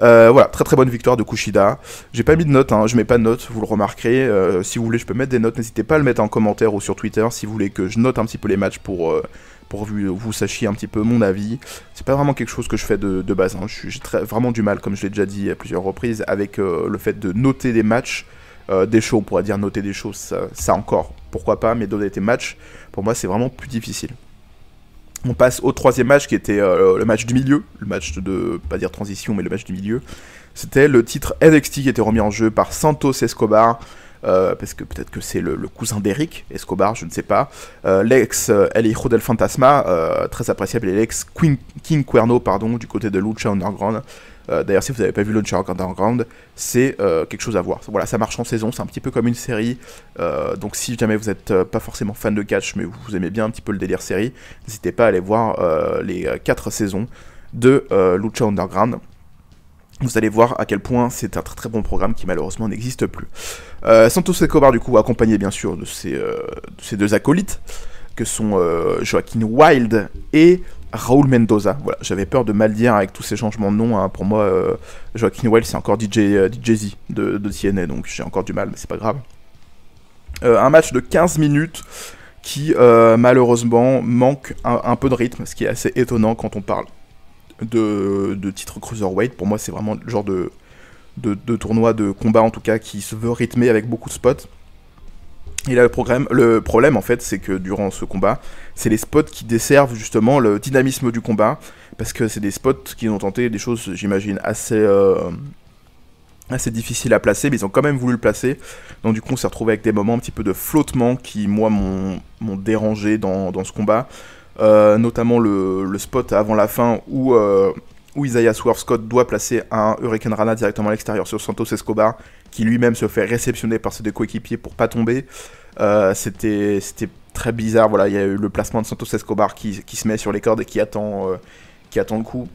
Voilà, très bonne victoire de Kushida. J'ai pas mis de notes, hein, je mets pas de notes, vous le remarquerez. Si vous voulez, je peux mettre des notes, n'hésitez pas à le mettre en commentaire ou sur Twitter si vous voulez que je note un petit peu les matchs pour que vous sachiez un petit peu mon avis. C'est pas vraiment quelque chose que je fais de base, hein. J'ai vraiment du mal, comme je l'ai déjà dit à plusieurs reprises, avec le fait de noter des matchs. Des shows, on pourrait dire noter des shows, ça encore, pourquoi pas, mais donner des matchs, pour moi c'est vraiment plus difficile. On passe au troisième match qui était le match du milieu, le match de, pas dire transition, mais le match du milieu. C'était le titre NXT qui était remis en jeu par Santos Escobar parce que peut-être que c'est le cousin d'Eric Escobar, je ne sais pas. L'ex El Hijo del Fantasma, très appréciable, et l'ex King Cuerno, pardon, du côté de Lucha Underground. D'ailleurs, si vous n'avez pas vu Lucha Underground, c'est quelque chose à voir. Voilà, ça marche en saison, c'est un petit peu comme une série. Donc si jamais vous n'êtes pas forcément fan de catch, mais vous aimez bien un petit peu le délire série, n'hésitez pas à aller voir les 4 saisons de Lucha Underground. Vous allez voir à quel point c'est un très très bon programme qui malheureusement n'existe plus. Santos Escobar, du coup, accompagné bien sûr de ses 2 acolytes, que sont Joaquin Wilde et Raúl Mendoza. Voilà, j'avais peur de mal dire avec tous ces changements de nom. Hein. Pour moi, Joaquin Wilde, c'est encore DJ-Z de TNA, donc j'ai encore du mal, mais c'est pas grave. Un match de 15 minutes qui, malheureusement, manque un peu de rythme, ce qui est assez étonnant quand on parle de titre Cruiserweight. Pour moi, c'est vraiment le genre de tournoi, de combat en tout cas, qui se veut rythmer avec beaucoup de spots. Et là, le problème, en fait, c'est que durant ce combat, c'est les spots qui desservent justement le dynamisme du combat, parce que c'est des spots qui ont tenté des choses, j'imagine, assez difficiles à placer, mais ils ont quand même voulu le placer. Donc du coup, on s'est retrouvé avec des moments un petit peu de flottement qui, moi, m'ont dérangé dans ce combat. Notamment le spot avant la fin où Isaiah Swerve Scott doit placer un Hurricane Rana directement à l'extérieur sur Santos Escobar, qui lui-même se fait réceptionner par ses 2 coéquipiers pour pas tomber. C'était très bizarre. Voilà, il y a eu le placement de Santos Escobar qui se met sur les cordes et qui attend le coup.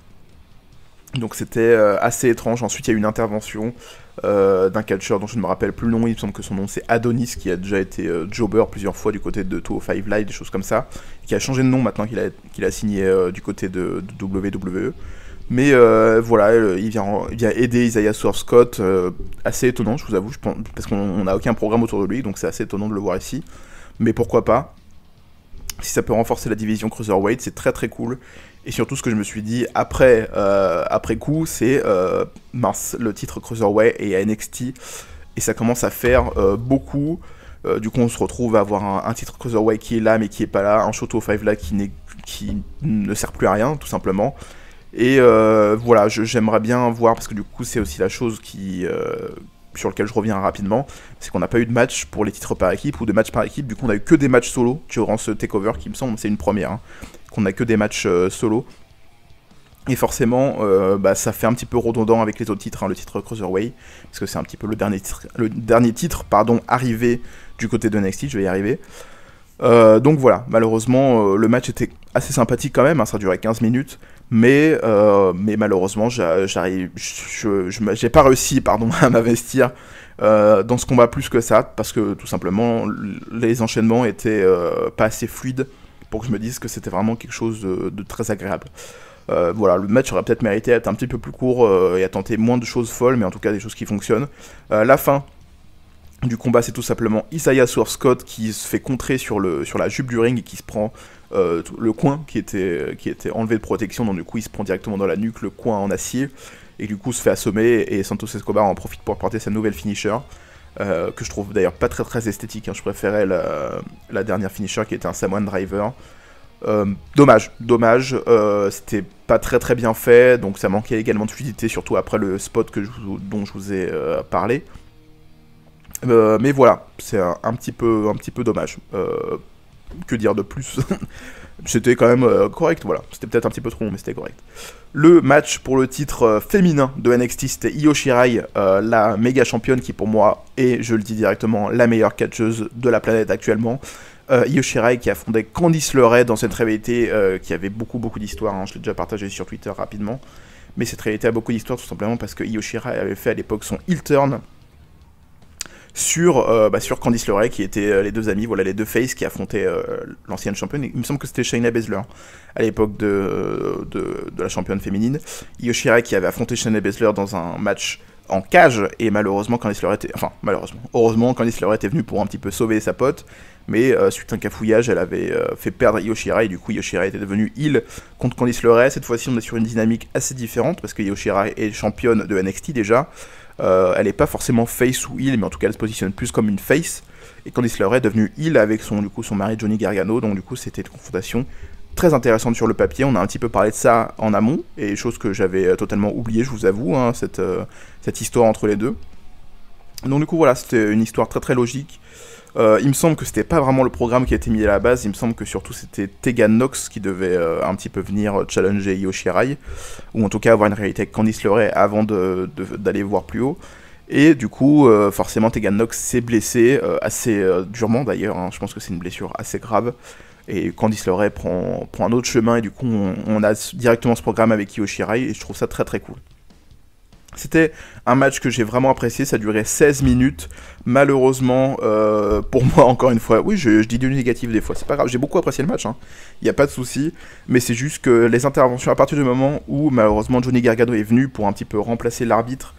Donc c'était assez étrange. Ensuite, il y a eu une intervention d'un catcheur dont je ne me rappelle plus le nom. Il me semble que son nom c'est Adonis, qui a déjà été jobber plusieurs fois du côté de 205 Live, des choses comme ça, qui a changé de nom maintenant qu'il a signé du côté de WWE. Mais voilà, il vient aider Isaiah Swerve Scott, assez étonnant, je vous avoue, parce qu'on n'a aucun programme autour de lui, donc c'est assez étonnant de le voir ici. Mais pourquoi pas? Si ça peut renforcer la division Cruiserweight, c'est très très cool. Et surtout, ce que je me suis dit après coup, c'est mince, le titre Cruiserweight est à NXT, et ça commence à faire beaucoup. Du coup, on se retrouve à avoir un titre Cruiserweight qui est là, mais qui est pas là, un Shoto 5 là qui ne sert plus à rien, tout simplement. Et voilà, j'aimerais bien voir, parce que du coup c'est aussi la chose sur lequel je reviens rapidement, c'est qu'on n'a pas eu de match pour les titres par équipe, ou de matchs par équipe. Du coup on a eu que des matchs solo durant ce takeover, qui me semble, c'est une première, hein, qu'on a que des matchs solo. Et forcément, ça fait un petit peu redondant avec les autres titres, hein, le titre Cruiserweight, parce que c'est un petit peu le dernier titre arrivé du côté de NXT, je vais y arriver. Donc voilà, malheureusement, le match était assez sympathique quand même, hein, ça durait 15 minutes, mais malheureusement, j'ai pas réussi, à m'investir dans ce combat plus que ça, parce que tout simplement, les enchaînements étaient pas assez fluides pour que je me dise que c'était vraiment quelque chose de très agréable. Voilà, le match aurait peut-être mérité d'être un petit peu plus court et à tenter moins de choses folles, mais en tout cas des choses qui fonctionnent. La fin du combat, c'est tout simplement Isaiah Swerve Scott qui se fait contrer sur la jupe du ring et qui se prend le coin qui était enlevé de protection, donc du coup il se prend directement dans la nuque, le coin en acier, et du coup se fait assommer, et Santos Escobar en profite pour porter sa nouvelle finisher, que je trouve d'ailleurs pas très très esthétique, hein. Je préférais la dernière finisher qui était un Samoan Driver. Dommage, c'était pas très très bien fait, donc ça manquait également de fluidité, surtout après le spot dont je vous ai parlé. Mais voilà, c'est un petit peu dommage. Que dire de plus? C'était quand même correct, voilà. C'était peut-être un petit peu trop long, mais c'était correct. Le match pour le titre féminin de NXT, c'était Io Shirai, la méga championne qui pour moi est, je le dis directement, la meilleure catcheuse de la planète actuellement. Io Shirai qui affrontait Candice LeRae dans cette rivalité qui avait beaucoup d'histoires, hein. Je l'ai déjà partagé sur Twitter rapidement. Mais cette rivalité a beaucoup d'histoires tout simplement parce que Io Shirai avait fait à l'époque son heel turn sur Candice LeRae, qui étaient les deux amis, voilà, les deux faces qui affrontaient l'ancienne championne. Il me semble que c'était Shayna Baszler à l'époque de la championne féminine. Io Shirai qui avait affronté Shayna Baszler dans un match en cage, et malheureusement Candice LeRae heureusement Candice LeRae était venue pour un petit peu sauver sa pote, mais suite à un cafouillage, elle avait fait perdre Io Shirai, et du coup Io Shirai était devenue heel contre Candice LeRae. Cette fois-ci on est sur une dynamique assez différente, parce que Io Shirai est championne de NXT déjà. Elle est pas forcément face ou heel, mais en tout cas elle se positionne plus comme une face, et Candice LeRae est devenue heel avec son mari Johnny Gargano, donc du coup c'était une confrontation très intéressante sur le papier. On a un petit peu parlé de ça en amont, et chose que j'avais totalement oublié, je vous avoue, hein, cette histoire entre les deux. Donc du coup voilà, c'était une histoire très très logique. Il me semble que c'était pas vraiment le programme qui a été mis à la base, il me semble que surtout c'était Tegan Nox qui devait un petit peu venir challenger Io Shirai, ou en tout cas avoir une réalité avec Candice LeRae avant d'aller voir plus haut. Et du coup, forcément Tegan Nox s'est blessée, assez durement d'ailleurs, hein. Je pense que c'est une blessure assez grave. Et Candice LeRae prend un autre chemin, et du coup on a directement ce programme avec Io Shirai, et je trouve ça très très cool. C'était un match que j'ai vraiment apprécié, ça durait 16 minutes. Malheureusement, pour moi, encore une fois, oui, je dis du négatif des fois, c'est pas grave, j'ai beaucoup apprécié le match, hein. Y a pas de souci, mais c'est juste que les interventions, à partir du moment où malheureusement Johnny Gargano est venu pour un petit peu remplacer l'arbitre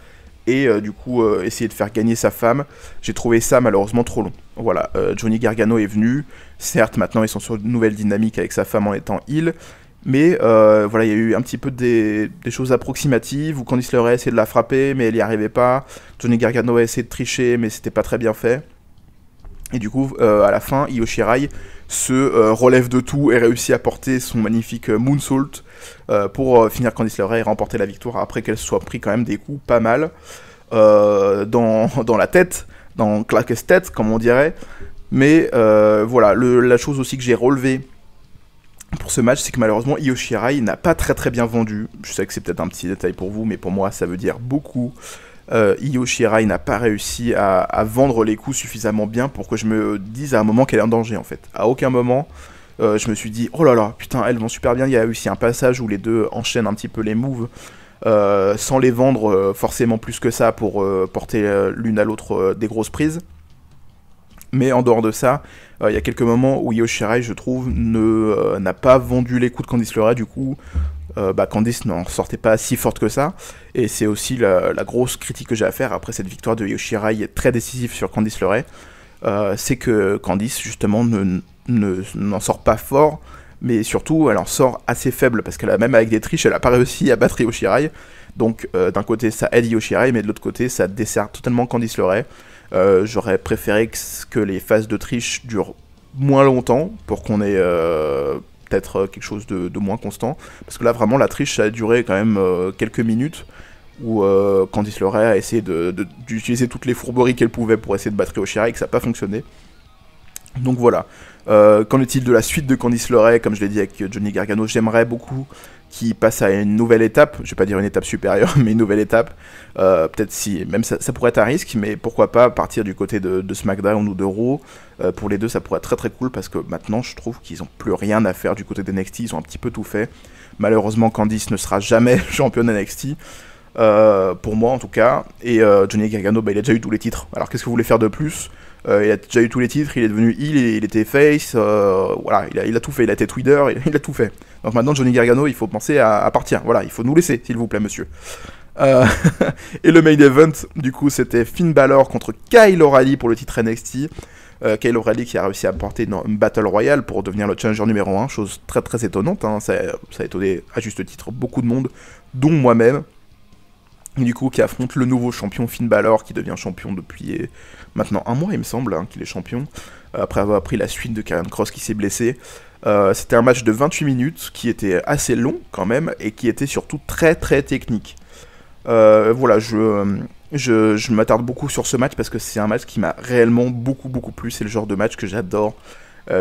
et du coup essayer de faire gagner sa femme, j'ai trouvé ça malheureusement trop long. Voilà, Johnny Gargano est venu, certes maintenant ils sont sur une nouvelle dynamique avec sa femme en étant heel, mais voilà, il y a eu un petit peu des choses approximatives où Candice LeRae essayait de la frapper, mais elle n'y arrivait pas. Johnny Gargano a essayé de tricher, mais c'était pas très bien fait. Et du coup, à la fin, Io Shirai se relève de tout et réussit à porter son magnifique moonsault pour finir Candice LeRae et remporter la victoire après qu'elle soit pris quand même des coups pas mal dans la tête, dans claque's tête, comme on dirait. Mais voilà, la chose aussi que j'ai relevée pour ce match, c'est que malheureusement Io Shirai n'a pas très très bien vendu. Je sais que c'est peut-être un petit détail pour vous, mais pour moi ça veut dire beaucoup. Io Shirai n'a pas réussi à vendre les coups suffisamment bien pour que je me dise à un moment qu'elle est en danger en fait. À aucun moment je me suis dit oh là là, putain elles vont super bien. Il y a aussi un passage où les deux enchaînent un petit peu les moves sans les vendre forcément plus que ça pour porter l'une à l'autre des grosses prises. Mais en dehors de ça, il y a quelques moments où Io Shirai, je trouve, n'a pas vendu les coups de Candice LeRae, du coup, Candice n'en sortait pas si forte que ça, et c'est aussi la grosse critique que j'ai à faire après cette victoire de Io Shirai très décisive sur Candice LeRae, c'est que Candice, justement, n'en sort pas fort, mais surtout, elle en sort assez faible, parce qu'elle a même avec des triches, elle a pas réussi à battre Io Shirai, donc d'un côté ça aide Io Shirai, mais de l'autre côté ça dessert totalement Candice LeRae. J'aurais préféré que les phases de triche durent moins longtemps pour qu'on ait peut-être quelque chose de moins constant. Parce que là, vraiment, la triche, ça a duré quand même quelques minutes où Candice LeRae a essayé d'utiliser toutes les fourberies qu'elle pouvait pour essayer de battre Io Shirai et que ça n'a pas fonctionné. Donc voilà. Qu'en est-il de la suite de Candice LeRae? Comme je l'ai dit avec Johnny Gargano, j'aimerais beaucoup qu'il passe à une nouvelle étape, je vais pas dire une étape supérieure, mais une nouvelle étape, peut-être si, même ça pourrait être un risque, mais pourquoi pas partir du côté de SmackDown ou de Raw, pour les deux ça pourrait être très très cool, parce que maintenant je trouve qu'ils ont plus rien à faire du côté d'NXT, ils ont un petit peu tout fait. Malheureusement Candice ne sera jamais championne NXT, pour moi en tout cas, et Johnny Gargano, il a déjà eu tous les titres, alors qu'est-ce que vous voulez faire de plus? Il a déjà eu tous les titres, il est devenu heel, il était face, voilà, il a tout fait, il a été Twitter, il a tout fait. Donc maintenant Johnny Gargano, il faut penser à partir, voilà, il faut nous laisser, s'il vous plaît monsieur. Et le main event, du coup, c'était Finn Balor contre Kyle O'Reilly pour le titre NXT. Kyle O'Reilly qui a réussi à porter une Battle Royale pour devenir le challenger numéro 1, chose très très étonnante, hein. Ça a étonné à juste titre beaucoup de monde, dont moi-même. Et du coup, qui affronte le nouveau champion Finn Balor, qui devient champion depuis maintenant un mois, il me semble, hein, qu'il est champion, après avoir pris la suite de Karrion Kross qui s'est blessé. C'était un match de 28 minutes, qui était assez long quand même, et qui était surtout très très technique. Voilà, je m'attarde beaucoup sur ce match, parce que c'est un match qui m'a réellement beaucoup plu, c'est le genre de match que j'adore,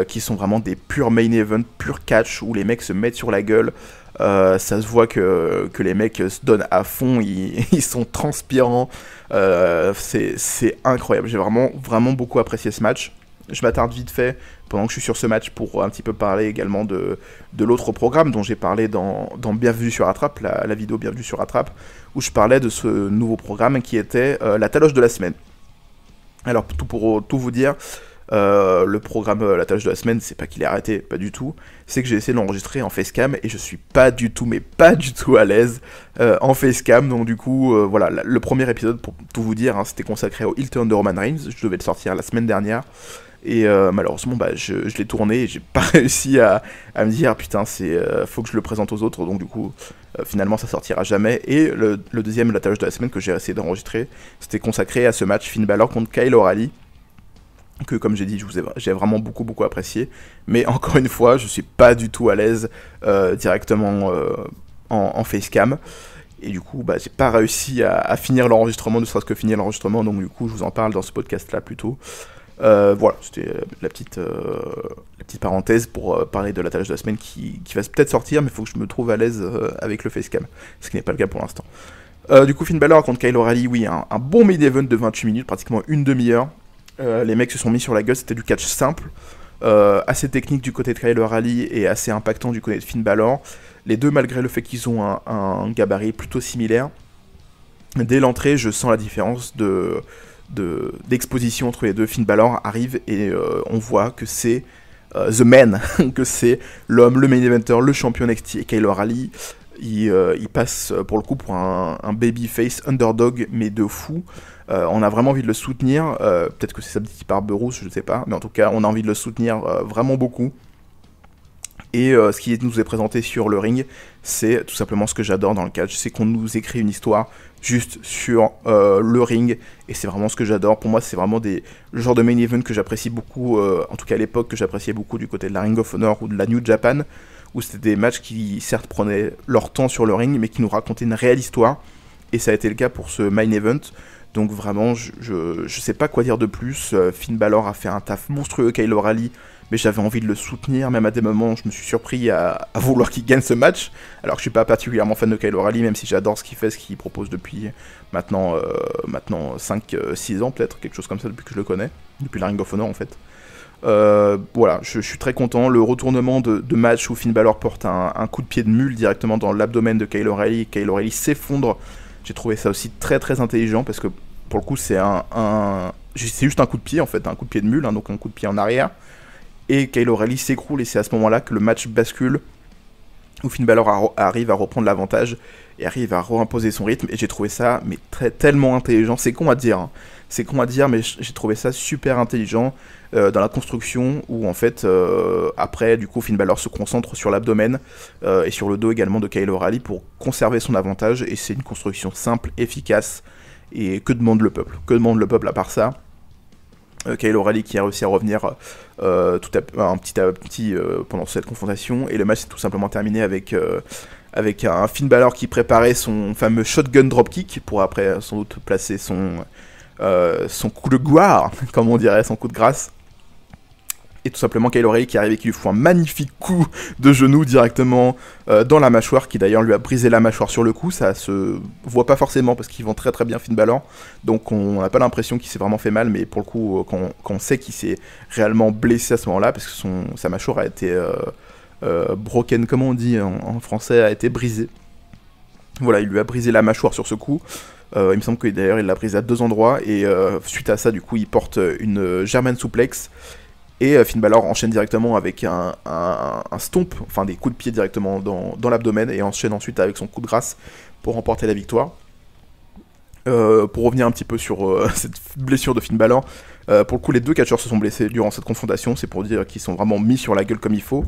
qui sont vraiment des purs main events, purs catch, où les mecs se mettent sur la gueule. Ça se voit que les mecs se donnent à fond, ils sont transpirants, c'est incroyable, j'ai vraiment beaucoup apprécié ce match. Je m'attarde vite fait, pendant que je suis sur ce match, pour un petit peu parler également de l'autre programme dont j'ai parlé dans Bienvenue sur Attrape, la vidéo Bienvenue sur Attrape, où je parlais de ce nouveau programme qui était la taloche de la semaine. Alors pour tout vous dire, le programme La tâche de la semaine, c'est pas qu'il est arrêté, pas du tout, c'est que j'ai essayé de l'enregistrer en facecam et je suis pas du tout à l'aise en facecam, donc du coup voilà, le premier épisode, pour tout vous dire, hein, c'était consacré au heel turn de Roman Reigns, je devais le sortir la semaine dernière, et malheureusement je l'ai tourné et j'ai pas réussi à me dire putain, faut que je le présente aux autres, donc du coup finalement ça sortira jamais. Et le deuxième, La tâche de la semaine, que j'ai essayé d'enregistrer, c'était consacré à ce match Finn Balor contre Kyle O'Reilly, que comme j'ai dit, j'ai vraiment beaucoup apprécié, mais encore une fois, je suis pas du tout à l'aise directement en facecam. Et du coup, j'ai pas réussi à finir l'enregistrement, ne serait-ce que finir l'enregistrement, donc du coup, je vous en parle dans ce podcast-là plutôt. Voilà, c'était la petite parenthèse pour parler de la tâche de la semaine qui va peut-être sortir, mais il faut que je me trouve à l'aise avec le facecam, ce qui n'est pas le cas pour l'instant. Du coup, Finn Balor contre Kyle O'Reilly, oui, un bon mid-event de 28 minutes, pratiquement une demi-heure. Les mecs se sont mis sur la gueule, c'était du catch simple, assez technique du côté de Kyle O'Reilly et assez impactant du côté de Finn Balor. Les deux, malgré le fait qu'ils ont un gabarit plutôt similaire, dès l'entrée, je sens la différence d'exposition entre les deux. Finn Balor arrive et on voit que c'est The Man, que c'est l'homme, le main eventer, le champion NXT. Et Kyle O'Reilly, il passe pour le coup pour un babyface underdog, mais de fou. On a vraiment envie de le soutenir. Peut-être que c'est sa petite barbe rousse, je ne sais pas. Mais en tout cas, on a envie de le soutenir vraiment beaucoup. Et ce qui nous est présenté sur le ring, c'est tout simplement ce que j'adore dans le catch, c'est qu'on nous écrit une histoire juste sur le ring, et c'est vraiment ce que j'adore. Pour moi, c'est vraiment le genre de main event que j'apprécie beaucoup, en tout cas à l'époque, que j'appréciais beaucoup du côté de la Ring of Honor ou de la New Japan, où c'était des matchs qui certes prenaient leur temps sur le ring, mais qui nous racontaient une réelle histoire, et ça a été le cas pour ce main event. Donc vraiment, je sais pas quoi dire de plus. Finn Balor a fait un taf monstrueux, Kyle O'Reilly, mais j'avais envie de le soutenir. Même à des moments, je me suis surpris à vouloir qu'il gagne ce match, alors que je suis pas particulièrement fan de Kyle O'Reilly, même si j'adore ce qu'il fait, ce qu'il propose depuis maintenant 5-6 ans peut-être, quelque chose comme ça, depuis que je le connais, depuis la Ring of Honor en fait. Voilà, je suis très content. Le retournement de match où Finn Balor porte un coup de pied de mule directement dans l'abdomen de Kyle O'Reilly, Kyle O'Reilly s'effondre. J'ai trouvé ça aussi très très intelligent, parce que pour le coup c'est c'est juste un coup de pied en fait, un coup de pied de mule, hein, donc un coup de pied en arrière. Et Kyle O'Reilly s'écroule, et c'est à ce moment-là que le match bascule, où Finn Balor arrive à reprendre l'avantage et arrive à reimposer son rythme. Et j'ai trouvé ça tellement intelligent. C'est con à dire, hein. C'est con à dire, mais j'ai trouvé ça super intelligent dans la construction, où en fait après du coup Finn Balor se concentre sur l'abdomen et sur le dos également de Kyle O'Reilly pour conserver son avantage. Et c'est une construction simple, efficace. Et que demande le peuple? Que demande le peuple à part ça? Kyle O'Reilly qui a réussi à revenir petit à petit pendant cette confrontation, et le match s'est tout simplement terminé avec un Finn Balor qui préparait son fameux shotgun dropkick pour après sans doute placer son coup de gloire, comme on dirait, son coup de grâce. Et tout simplement Kyle O'Reilly qui arrive et qui lui fout un magnifique coup de genou directement dans la mâchoire, qui d'ailleurs lui a brisé la mâchoire sur le coup. Ça se voit pas forcément parce qu'il vend très très bien Finn Balor, donc on n'a pas l'impression qu'il s'est vraiment fait mal, mais pour le coup quand on sait qu'il s'est réellement blessé à ce moment-là, parce que sa mâchoire a été broken, comme on dit en français, a été brisée. Voilà, il lui a brisé la mâchoire sur ce coup. Il me semble que d'ailleurs il l'a brisé à 2 endroits, et suite à ça du coup il porte une German suplex. Et Finn Balor enchaîne directement avec un stomp, enfin des coups de pied directement dans l'abdomen, et enchaîne ensuite avec son coup de grâce pour remporter la victoire. Pour revenir un petit peu sur cette blessure de Finn Balor, pour le coup les deux catcheurs se sont blessés durant cette confrontation, c'est pour dire qu'ils sont vraiment mis sur la gueule comme il faut.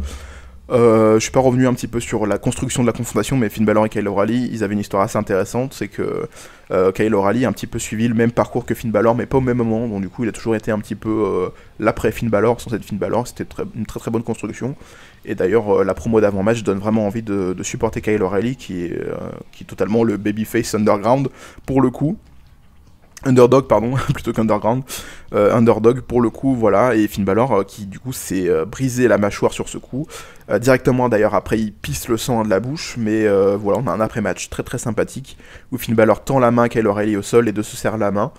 Je suis pas revenu un petit peu sur la construction de la confrontation, mais Finn Balor et Kyle O'Reilly, ils avaient une histoire assez intéressante. C'est que Kyle O'Reilly a un petit peu suivi le même parcours que Finn Balor, mais pas au même moment, donc du coup il a toujours été un petit peu l'après Finn Balor, sans être Finn Balor. C'était une très très bonne construction, et d'ailleurs la promo d'avant-match donne vraiment envie de supporter Kyle O'Reilly, qui est totalement le babyface underground pour le coup. Underdog, pardon, plutôt qu'underground. Underdog pour le coup, voilà. Et Finn Balor qui du coup s'est brisé la mâchoire sur ce coup. Directement d'ailleurs après il pisse le sang de la bouche. Mais voilà, on a un après-match très très sympathique où Finn Balor tend la main à Kyle O'Reilly au sol, les deux se serrent la main.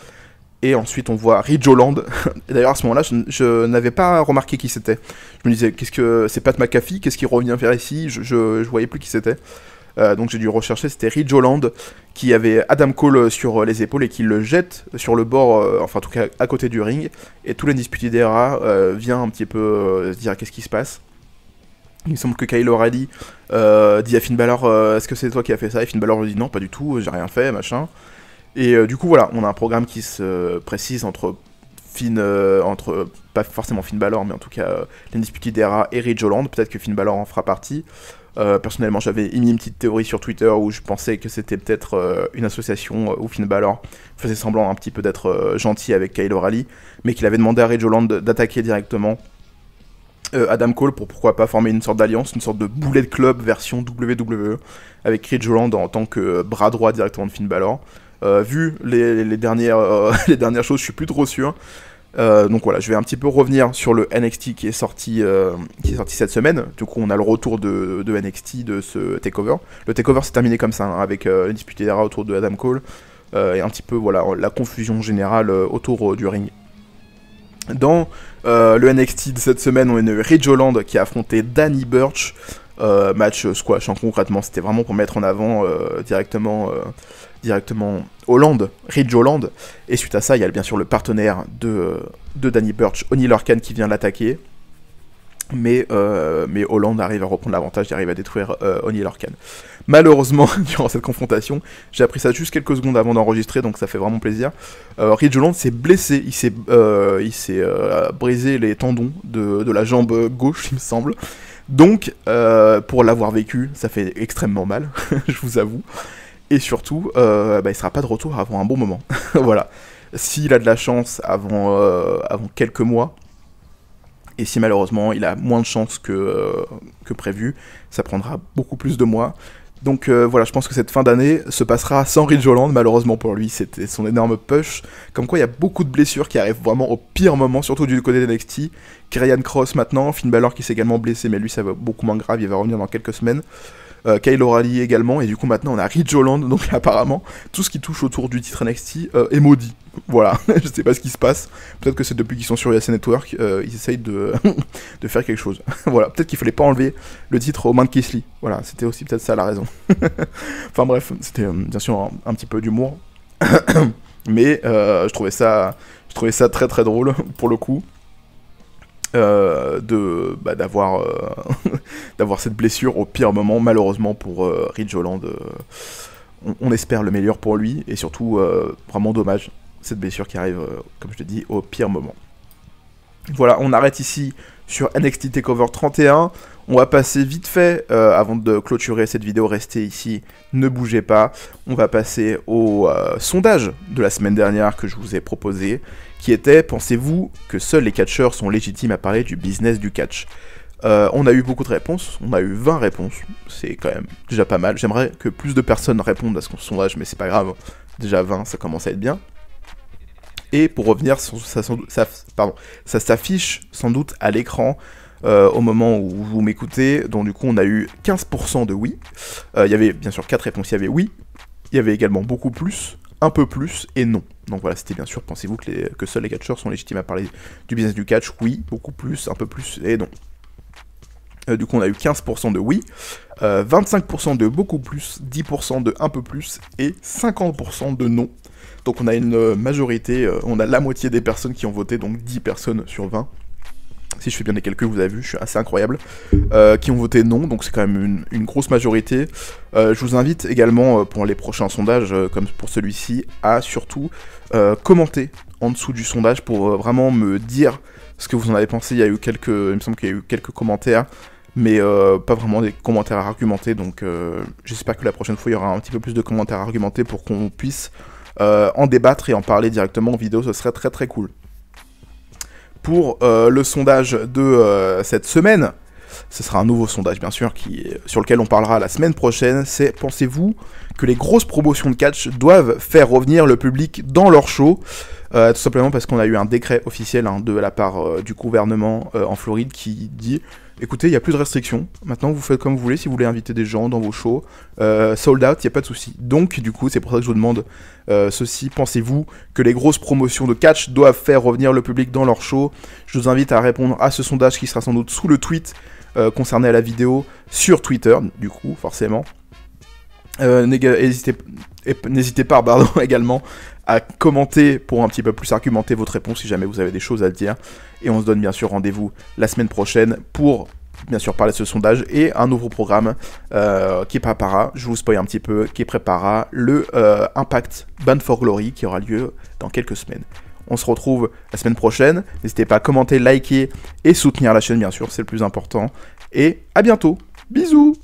Et ensuite on voit Ridge Holland. D'ailleurs à ce moment-là je n'avais pas remarqué qui c'était. Je me disais, c'est Pat McAfee, qu'est-ce qu'il revient faire ici? Je voyais plus qui c'était. Donc j'ai dû rechercher, c'était Ridge Holland qui avait Adam Cole sur les épaules et qui le jette sur le bord, enfin en tout cas à côté du ring, et tout l'Undisputed Era vient un petit peu se dire qu'est-ce qui se passe. Il me semble que Kyle O'Reilly dit à Finn Balor est-ce que c'est toi qui as fait ça, et Finn Balor lui dit non pas du tout, j'ai rien fait, machin. Et du coup voilà, on a un programme qui se précise entre pas forcément Finn Balor, mais en tout cas l'Undisputed Era et Ridge Holland. Peut-être que Finn Balor en fera partie. Personnellement, j'avais émis une petite théorie sur Twitter où je pensais que c'était peut-être une association où Finn Balor faisait semblant un petit peu d'être gentil avec Kyle O'Reilly, mais qu'il avait demandé à Ridge Holland d'attaquer directement Adam Cole pour pourquoi pas former une sorte d'alliance, une sorte de Bullet Club version WWE avec Ridge Holland en tant que bras droit directement de Finn Balor. Vu les dernières, les dernières choses, je suis plus trop sûr. Donc voilà, je vais un petit peu revenir sur le NXT qui est sorti cette semaine. Du coup, on a le retour de NXT de ce takeover. Le takeover s'est terminé comme ça, hein, avec les disputés d'era autour de Adam Cole et un petit peu voilà la confusion générale autour du ring. Dans le NXT de cette semaine, on a eu Ridge Holland qui a affronté Danny Burch. Match squash, hein, concrètement, c'était vraiment pour mettre en avant directement Ridge Holland. Et suite à ça, il y a bien sûr le partenaire de Danny Burch, Oney Lorcan, qui vient l'attaquer. Mais Holland arrive à reprendre l'avantage, il arrive à détruire Oney Lorcan. Malheureusement, durant cette confrontation, j'ai appris ça juste quelques secondes avant d'enregistrer, donc ça fait vraiment plaisir. Ridge Holland s'est blessé, il s'est brisé les tendons de la jambe gauche, il me semble. Donc, pour l'avoir vécu, ça fait extrêmement mal, je vous avoue. Et surtout, il sera pas de retour avant un bon moment. Voilà. S'il a de la chance avant quelques mois, et si malheureusement il a moins de chance que prévu, ça prendra beaucoup plus de mois. Donc voilà, je pense que cette fin d'année se passera sans Ridge Holland, malheureusement pour lui, c'était son énorme push. Comme quoi il y a beaucoup de blessures qui arrivent vraiment au pire moment, surtout du côté de NXT. Karrion Kross maintenant, Finn Balor qui s'est également blessé, mais lui ça va beaucoup moins grave, il va revenir dans quelques semaines. Kyle O'Reilly également, et du coup maintenant on a Ridge Holland, donc apparemment tout ce qui touche autour du titre NXT est maudit. Voilà, je sais pas ce qui se passe, peut-être que c'est depuis qu'ils sont sur USA Network, ils essayent de faire quelque chose. Voilà, peut-être qu'il fallait pas enlever le titre au Mark Kesley, voilà, c'était aussi peut-être ça la raison. Enfin bref, c'était bien sûr un petit peu d'humour, mais je trouvais ça très très drôle pour le coup. D'avoir cette blessure au pire moment, malheureusement pour Ridge Holland. On espère le meilleur pour lui, et surtout vraiment dommage cette blessure qui arrive, comme je te dis, au pire moment. Voilà, on arrête ici sur NXT TakeOver 31. On va passer vite fait, avant de clôturer cette vidéo, restez ici, ne bougez pas. On va passer au sondage de la semaine dernière que je vous ai proposé, qui était, pensez-vous que seuls les catcheurs sont légitimes à parler du business du catch? On a eu beaucoup de réponses, on a eu 20 réponses, c'est quand même déjà pas mal. J'aimerais que plus de personnes répondent à ce sondage, mais c'est pas grave, déjà 20, ça commence à être bien. Et pour revenir, ça s'affiche sans doute à l'écran au moment où vous m'écoutez, donc du coup on a eu 15% de oui. Il y avait bien sûr 4 réponses, il y avait oui, il y avait également beaucoup plus, un peu plus et non. Donc voilà, c'était bien sûr, pensez-vous que seuls les catcheurs sont légitimes à parler du business du catch? Oui, beaucoup plus, un peu plus et non. Du coup on a eu 15% de oui, 25% de beaucoup plus, 10% de un peu plus et 50% de non. Donc on a une majorité, on a la moitié des personnes qui ont voté, donc 10 personnes sur 20. Si je fais bien les calculs, vous avez vu, je suis assez incroyable, qui ont voté non, donc c'est quand même une grosse majorité. Je vous invite également, pour les prochains sondages, comme pour celui-ci, à surtout commenter en dessous du sondage pour vraiment me dire ce que vous en avez pensé. Il me semble qu'il y a eu quelques commentaires, mais pas vraiment des commentaires argumentés, donc j'espère que la prochaine fois il y aura un petit peu plus de commentaires argumentés pour qu'on puisse en débattre et en parler directement en vidéo, ce serait très très cool. Pour le sondage de cette semaine, ce sera un nouveau sondage bien sûr sur lequel on parlera la semaine prochaine, c'est pensez-vous que les grosses promotions de catch doivent faire revenir le public dans leur show? Tout simplement parce qu'on a eu un décret officiel de la part du gouvernement en Floride qui dit écoutez, il n'y a plus de restrictions, maintenant vous faites comme vous voulez, si vous voulez inviter des gens dans vos shows, sold out, il n'y a pas de souci. Donc du coup, c'est pour ça que je vous demande ceci, pensez-vous que les grosses promotions de catch doivent faire revenir le public dans leur show? Je vous invite à répondre à ce sondage qui sera sans doute sous le tweet concerné à la vidéo sur Twitter, du coup, forcément. N'hésitez pas également à commenter pour un petit peu plus argumenter votre réponse si jamais vous avez des choses à dire. Et on se donne bien sûr rendez-vous la semaine prochaine pour bien sûr parler de ce sondage et un nouveau programme qui préparera, je vous spoil un petit peu, qui préparera le Impact Bound for Glory qui aura lieu dans quelques semaines. On se retrouve la semaine prochaine. N'hésitez pas à commenter, liker et soutenir la chaîne bien sûr, c'est le plus important. Et à bientôt. Bisous.